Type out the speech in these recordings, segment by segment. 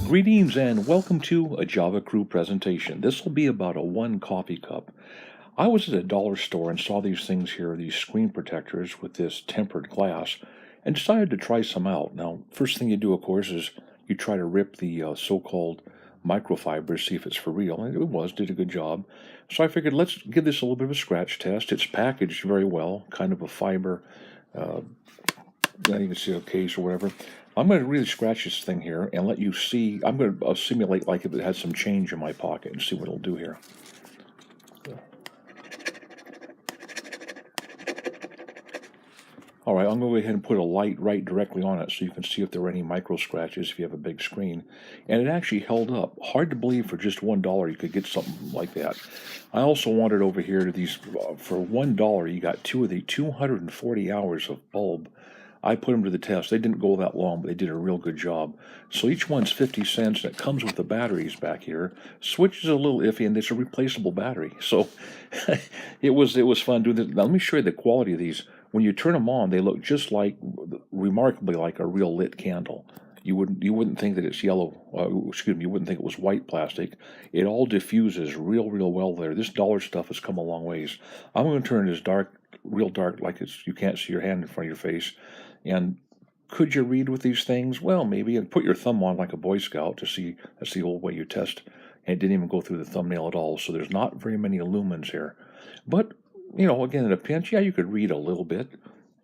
Greetings and welcome to a Java Crew presentation. This will be about a 1 coffee cup. I was at a dollar store and saw these things here, these screen protectors with this tempered glass, and decided to try some out. Now, first thing you do, of course, is you try to rip the so-called microfibers, see if it's for real. And it was, did a good job. So I figured let's give this a little bit of a scratch test. It's packaged very well, kind of a fiber, uh, you can see a case or whatever. I'm going to really scratch this thing here and let you see. I'm going to simulate like if it had some change in my pocket and see what it'll do here. All right, I'm going to go ahead and put a light right directly on it so you can see if there are any micro scratches if you have a big screen. And it actually held up. Hard to believe for just $1 you could get something like that. I also wanted over here to these, for $1 you got two of the 240 hours of bulb. I put them to the test. They didn't go that long, but they did a real good job. So each one's 50 cents, and it comes with the batteries back here. Switch is a little iffy, and it's a replaceable battery. So it was fun doing this. Now let me show you the quality of these. When you turn them on, they look just like, remarkably like a real lit candle. You wouldn't think that it's yellow. You wouldn't think it was white plastic. It all diffuses real well there. This dollar stuff has come a long ways. I'm going to turn it as dark, real dark, like you can't see your hand in front of your face. And could you read with these things? Well, maybe. And put your thumb on like a Boy Scout to see. That's the old way you test. And it didn't even go through the thumbnail at all. So there's not very many lumens here. But again, in a pinch, yeah, you could read a little bit.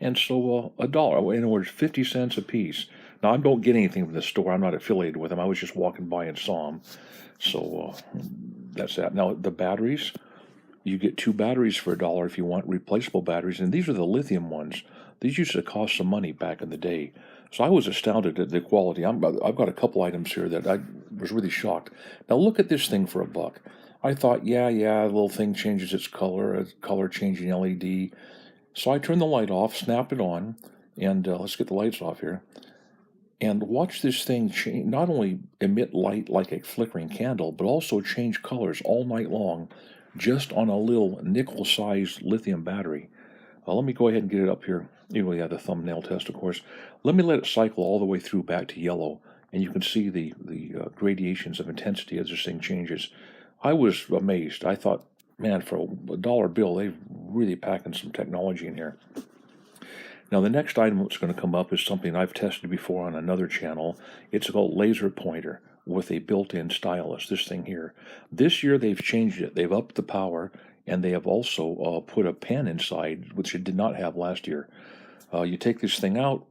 And so $1, in other words, 50 cents a piece. Now, I don't get anything from the store. I'm not affiliated with them. I was just walking by and saw them. So that's that. Now, the batteries, you get 2 batteries for $1 if you want replaceable batteries. And these are the lithium ones. These used to cost some money back in the day. So I was astounded at the quality. I've got a couple items here that I was really shocked. Now, look at this thing for $1. I thought, yeah, the little thing changes its color, a color changing LED. So I turned the light off, snapped it on, and let's get the lights off here. And watch this thing not only emit light like a flickering candle, but also change colors all night long just on a little nickel-sized lithium battery. Let me go ahead and get it up here. You have the thumbnail test, of course. Let me let it cycle all the way through back to yellow, and you can see the gradations of intensity as this thing changes. I was amazed. I thought, man, for a dollar bill, they've really packing some technology in here. Now, the next item that's going to come up is something I've tested before on another channel. It's called laser pointer with a built-in stylus, this thing here. This year, they've changed it. They've upped the power, and they have also put a pen inside, which it did not have last year. You take this thing out,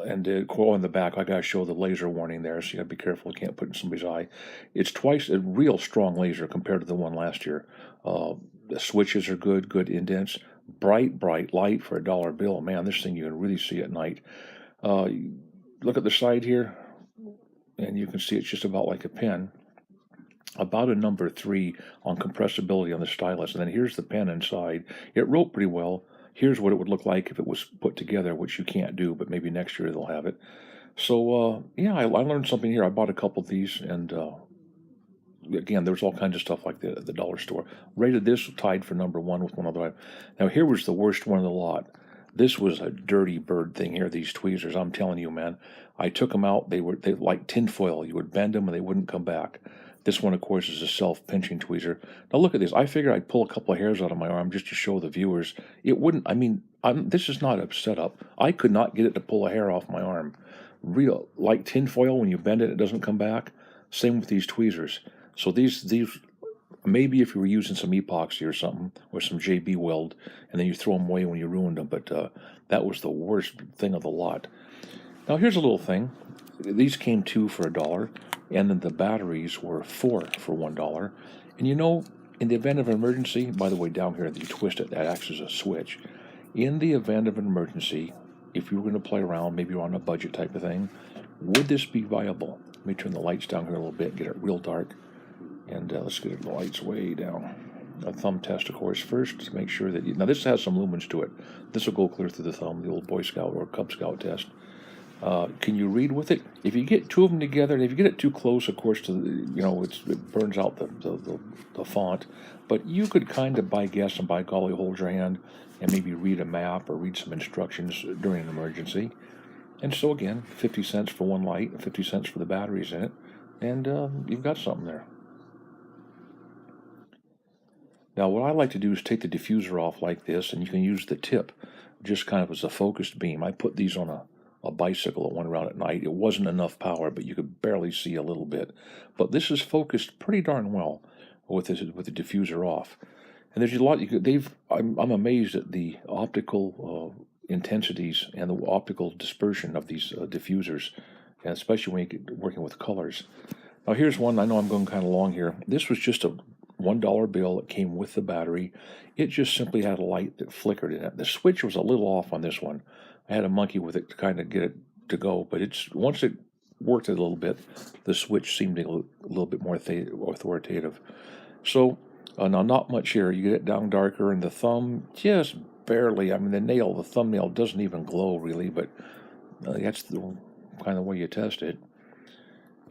and on the back, I got to show the laser warning there, so you got to be careful. You can't put it in somebody's eye. It's twice a real strong laser compared to the one last year. The switches are good indents. Bright light for a dollar bill. Man, this thing you can really see at night. Look at the side here, and you can see it's just about like a pen. About a number 3 on compressibility on the stylus. And then here's the pen inside. It wrote pretty well. Here's what it would look like if it was put together, which you can't do, but maybe next year they'll have it. So, yeah, I learned something here. I bought a couple of these, and again, there's all kinds of stuff like that at the dollar store. Rated this tied for number 1 with one other item. Now, here was the worst one of the lot. This was a dirty bird thing here, these tweezers. I'm telling you, man. I took them out. They like tinfoil. You would bend them, and they wouldn't come back. This one, of course, is a self-pinching tweezer. Now look at this. I figured I'd pull a couple of hairs out of my arm just to show the viewers. It wouldn't, this is not a setup. I could not get it to pull a hair off my arm. Real, like tinfoil, when you bend it, it doesn't come back. Same with these tweezers. So these, maybe if you were using some epoxy or something, or some JB Weld, and then you throw them away when you ruined them, but that was the worst thing of the lot. Now here's a little thing. These came 2 for $1. And then the batteries were 4 for $1. And in the event of an emergency, by the way, down here, you twist it, that acts as a switch. In the event of an emergency, if you were going to play around, maybe you're on a budget type of thing, would this be viable? Let me turn the lights down here a little bit, get it real dark. And let's get the lights way down. A thumb test, of course, first to make sure that now this has some lumens to it. This will go clear through the thumb, the old Boy Scout or Cub Scout test. Can you read with it? If you get 2 of them together, and if you get it too close, of course, to it burns out the font. But you could kind of, by guess and by golly, hold your hand and maybe read a map or read some instructions during an emergency. And so again, 50 cents for one light, and 50 cents for the batteries in it. and you've got something there. Now, what I like to do is take the diffuser off like this, and you can use the tip just kind of as a focused beam. I put these on a bicycle that went around at night. It wasn't enough power, but you could barely see a little bit. But this is focused pretty darn well with the diffuser off. And there's a lot you could. I'm amazed at the optical intensities and the optical dispersion of these diffusers, and especially when you're working with colors. Now here's one. I know I'm going kind of long here. This was just a $1 bill that came with the battery. It just simply had a light that flickered in it. The switch was a little off on this one. I had a monkey with it to kind of get it to go, but once it worked a little bit, the switch seemed a little bit more authoritative. So now not much here. You get it down darker, and the thumb just barely. I mean, the thumbnail doesn't even glow really, but that's the kind of way you test it.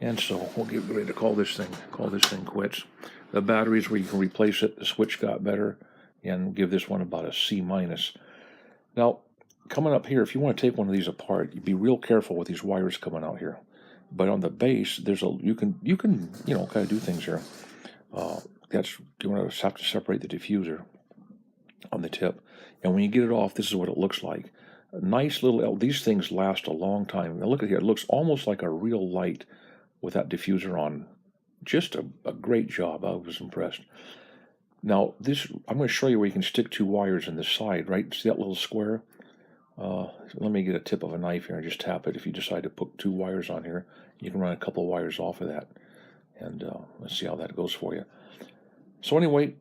And so we'll get ready to call this thing quits. The batteries where you can replace it, the switch got better, and give this one about a C minus. Now, coming up here, if you want to take one of these apart, you be real careful with these wires coming out here. But on the base, you can kind of do things here. You want to have to separate the diffuser on the tip, and when you get it off, this is what it looks like. Nice little. These things last a long time. Now look at here; it looks almost like a real light with that diffuser on. Just a great job. I was impressed. Now I'm going to show you where you can stick two wires in the side. Right, see that little square? Let me get a tip of a knife here and just tap it. If you decide to put two wires on here, you can run a couple of wires off of that, and let's see how that goes for you. So anyway,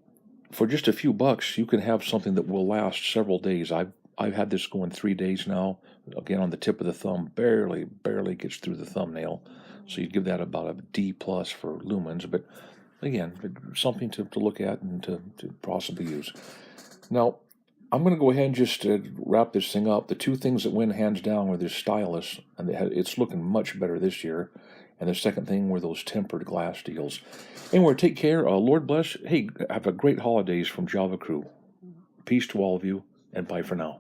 for just a few bucks, you can have something that will last several days. I've had this going 3 days now. Again, on the tip of the thumb, barely gets through the thumbnail. So you'd give that about a D plus for lumens. But again, something to look at and to possibly use. Now, I'm going to go ahead and just wrap this thing up. The two things that win hands down were this stylus, and it's looking much better this year. And the second thing were those tempered glass deals. Anyway, take care. Lord bless. Hey, have a great holidays from Java Crew. Peace to all of you, and bye for now.